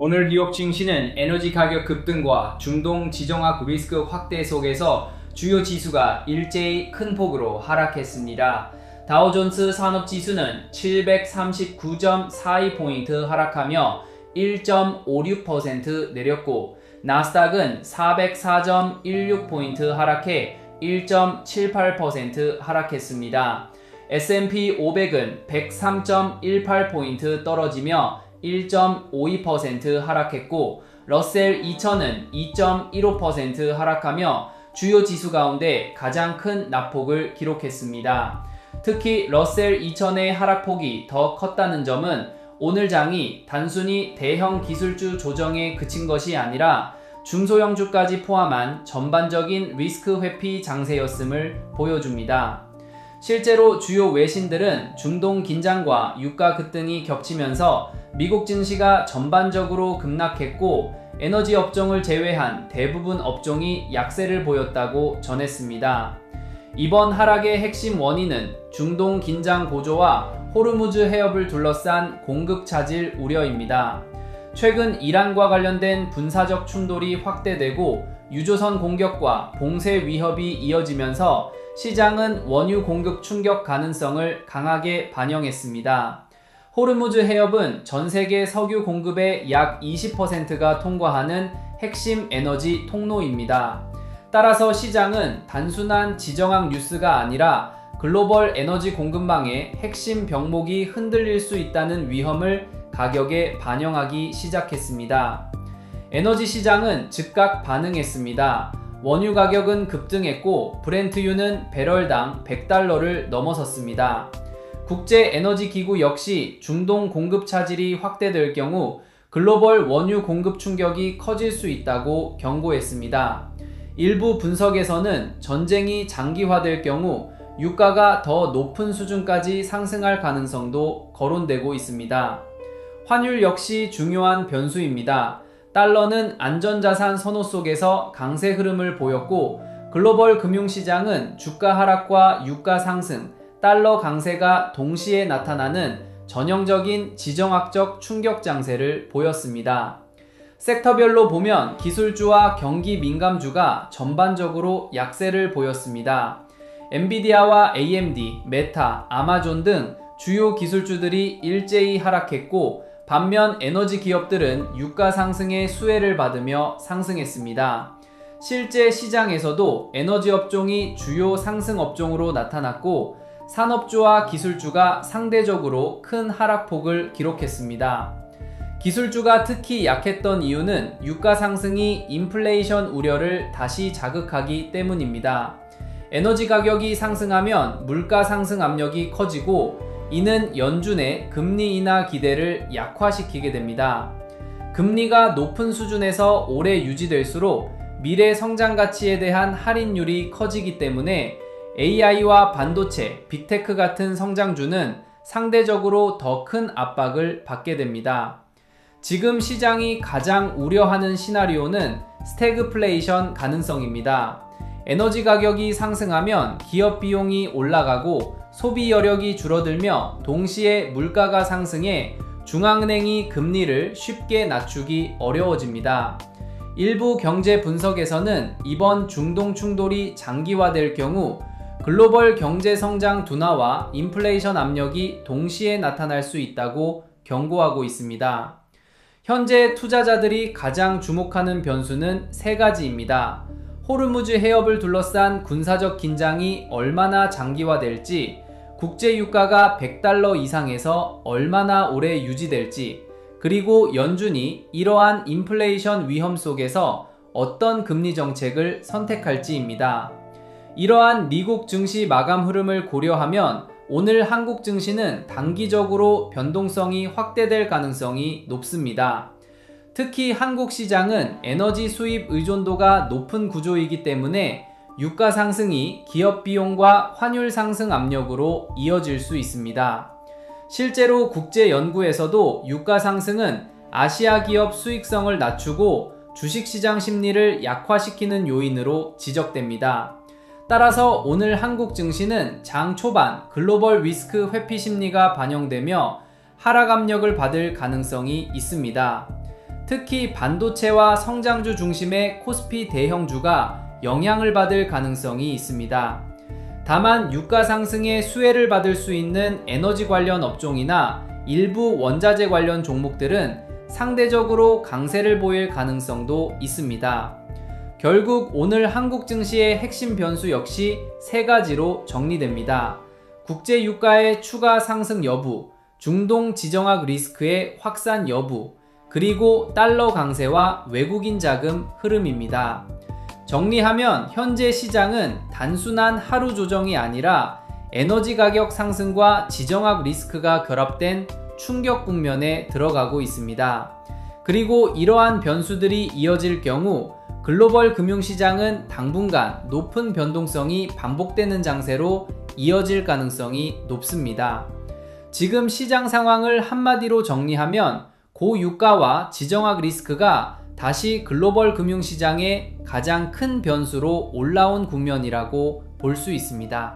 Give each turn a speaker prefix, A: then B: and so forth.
A: 오늘 뉴욕 증시는 에너지 가격 급등과 중동 지정학 리스크 확대 속에서 주요 지수가 일제히 큰 폭으로 하락했습니다. 다우존스 산업지수는 739.42포인트 하락하며 1.56% 내렸고 나스닥은 404.16포인트 하락해 1.78% 하락했습니다. S&P 500은 103.18포인트 떨어지며 1.52% 하락했고 러셀 2000은 2.15% 하락하며 주요 지수 가운데 가장 큰 낙폭을 기록했습니다. 특히 러셀 2000의 하락폭이 더 컸다는 점은 오늘 장이 단순히 대형 기술주 조정에 그친 것이 아니라 중소형주까지 포함한 전반적인 리스크 회피 장세였음을 보여줍니다. 실제로 주요 외신들은 중동 긴장과 유가 급등이 겹치면서 미국 증시가 전반적으로 급락했고 에너지 업종을 제외한 대부분 업종이 약세를 보였다고 전했습니다. 이번 하락의 핵심 원인은 중동 긴장 고조와 호르무즈 해협을 둘러싼 공급 차질 우려입니다. 최근 이란과 관련된 군사적 충돌이 확대되고 유조선 공격과 봉쇄 위협이 이어지면서 시장은 원유 공급 충격 가능성을 강하게 반영했습니다. 호르무즈 해협은 전 세계 석유 공급의 약 20%가 통과하는 핵심 에너지 통로입니다. 따라서 시장은 단순한 지정학 뉴스가 아니라 글로벌 에너지 공급망의 핵심 병목이 흔들릴 수 있다는 위험을 가격에 반영하기 시작했습니다. 에너지 시장은 즉각 반응했습니다. 원유 가격은 급등했고 브렌트유는 배럴당 $100를 넘어섰습니다. 국제에너지기구 역시 중동 공급 차질이 확대될 경우 글로벌 원유 공급 충격이 커질 수 있다고 경고했습니다. 일부 분석에서는 전쟁이 장기화될 경우 유가가 더 높은 수준까지 상승할 가능성도 거론되고 있습니다. 환율 역시 중요한 변수입니다. 달러는 안전자산 선호 속에서 강세 흐름을 보였고 글로벌 금융시장은 주가 하락과 유가 상승, 달러 강세가 동시에 나타나는 전형적인 지정학적 충격 장세를 보였습니다. 섹터별로 보면 기술주와 경기 민감주가 전반적으로 약세를 보였습니다. 엔비디아와 AMD, 메타, 아마존 등 주요 기술주들이 일제히 하락했고 반면 에너지 기업들은 유가 상승의 수혜를 받으며 상승했습니다. 실제 시장에서도 에너지 업종이 주요 상승 업종으로 나타났고 산업주와 기술주가 상대적으로 큰 하락폭을 기록했습니다. 기술주가 특히 약했던 이유는 유가 상승이 인플레이션 우려를 다시 자극하기 때문입니다. 에너지 가격이 상승하면 물가 상승 압력이 커지고 이는 연준의 금리 인하 기대를 약화시키게 됩니다. 금리가 높은 수준에서 오래 유지될수록 미래 성장 가치에 대한 할인율이 커지기 때문에 AI와 반도체, 빅테크 같은 성장주는 상대적으로 더 큰 압박을 받게 됩니다. 지금 시장이 가장 우려하는 시나리오는 스태그플레이션 가능성입니다. 에너지 가격이 상승하면 기업 비용이 올라가고 소비 여력이 줄어들며 동시에 물가가 상승해 중앙은행이 금리를 쉽게 낮추기 어려워집니다. 일부 경제 분석에서는 이번 중동 충돌이 장기화될 경우 글로벌 경제 성장 둔화와 인플레이션 압력이 동시에 나타날 수 있다고 경고하고 있습니다. 현재 투자자들이 가장 주목하는 변수는 세 가지입니다. 호르무즈 해협을 둘러싼 군사적 긴장이 얼마나 장기화될지, 국제유가가 $100 이상에서 얼마나 오래 유지될지, 그리고 연준이 이러한 인플레이션 위험 속에서 어떤 금리 정책을 선택할지입니다. 이러한 미국 증시 마감 흐름을 고려하면 오늘 한국 증시는 단기적으로 변동성이 확대될 가능성이 높습니다. 특히 한국 시장은 에너지 수입 의존도가 높은 구조이기 때문에 유가 상승이 기업 비용과 환율 상승 압력으로 이어질 수 있습니다. 실제로 국제연구에서도 유가 상승은 아시아 기업 수익성을 낮추고 주식시장 심리를 약화시키는 요인으로 지적됩니다. 따라서 오늘 한국 증시는 장 초반 글로벌 리스크 회피 심리가 반영되며 하락 압력을 받을 가능성이 있습니다. 특히 반도체와 성장주 중심의 코스피 대형주가 영향을 받을 가능성이 있습니다. 다만 유가 상승에 수혜를 받을 수 있는 에너지 관련 업종이나 일부 원자재 관련 종목들은 상대적으로 강세를 보일 가능성도 있습니다. 결국 오늘 한국 증시의 핵심 변수 역시 세 가지로 정리됩니다. 국제 유가의 추가 상승 여부, 중동 지정학 리스크의 확산 여부, 그리고 달러 강세와 외국인 자금 흐름입니다. 정리하면 현재 시장은 단순한 하루 조정이 아니라 에너지 가격 상승과 지정학 리스크가 결합된 충격 국면에 들어가고 있습니다. 그리고 이러한 변수들이 이어질 경우 글로벌 금융시장은 당분간 높은 변동성이 반복되는 장세로 이어질 가능성이 높습니다. 지금 시장 상황을 한마디로 정리하면 고유가와 지정학 리스크가 다시 글로벌 금융시장의 가장 큰 변수로 올라온 국면이라고 볼 수 있습니다.